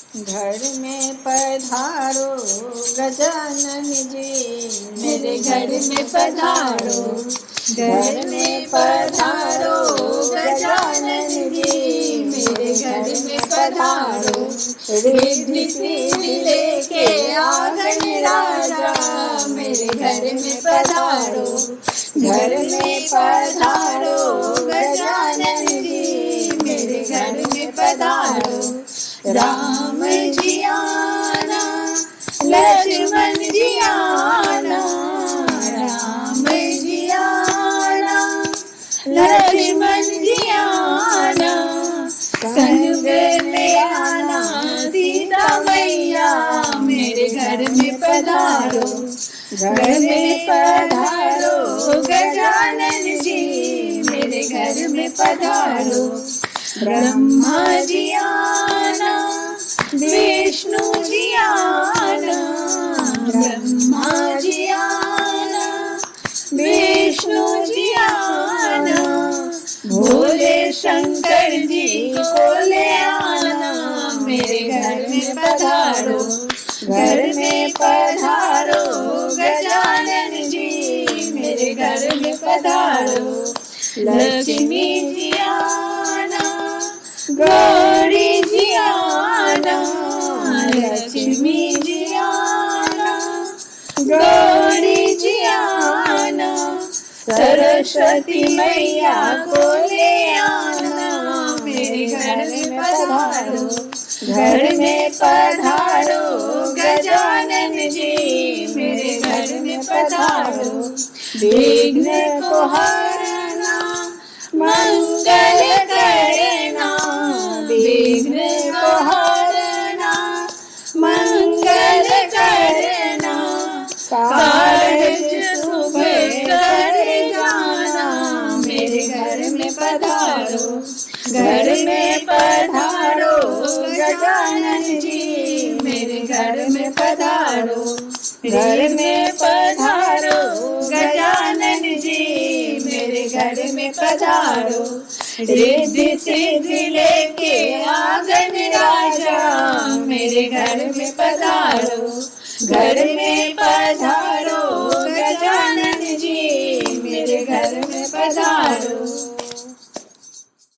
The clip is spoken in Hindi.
घर में पधारो गजानन जी, मेरे घर में पधारो, घर में पधारो गजानन जी, मेरे घर में पधारो। रिद्धि सिद्धि लेके आंगन राजा, मेरे घर में पधारो, घर में पधारो गजानन जी, मेरे घर में पधारो। राम जी आना, लक्ष्मण जी आना, राम जी आना, लक्ष्मण जी आना, संग में आना सीता मैया, मेरे घर में पधारो, घर में पधारो गजानन जी, मेरे घर में पधारो। ब्रह्मा जी आना, विष्णु जी आना, ब्रह्मा जी आना, विष्णु जी आना, भोले शंकर जी को ले आना, मेरे घर में पधारो, घर में पधारो गजानन जी, मेरे घर में पधारो। लक्ष्मी जी आना, गौरी जी आना, लक्ष्मी जी आना, गौरी जी आना, सरस्वती मैया को ले आना, मेरे घर में पधारो, घर में पधारो गजानन जी, मेरे घर में पधारो। विघ्न को हरना, मंगल करना, विघ्न को हरना, मंगल करना, कारज शुभ कर जाना, मेरे घर में पधारो, घर में पधारो गजानन जी, मेरे घर में पधारो। घर में पधारो गजानन जी, मेरे घर में पधारो। रिद्धि सिद्धि लेके आंगन राजा, मेरे घर में पधारो, घर में पधारो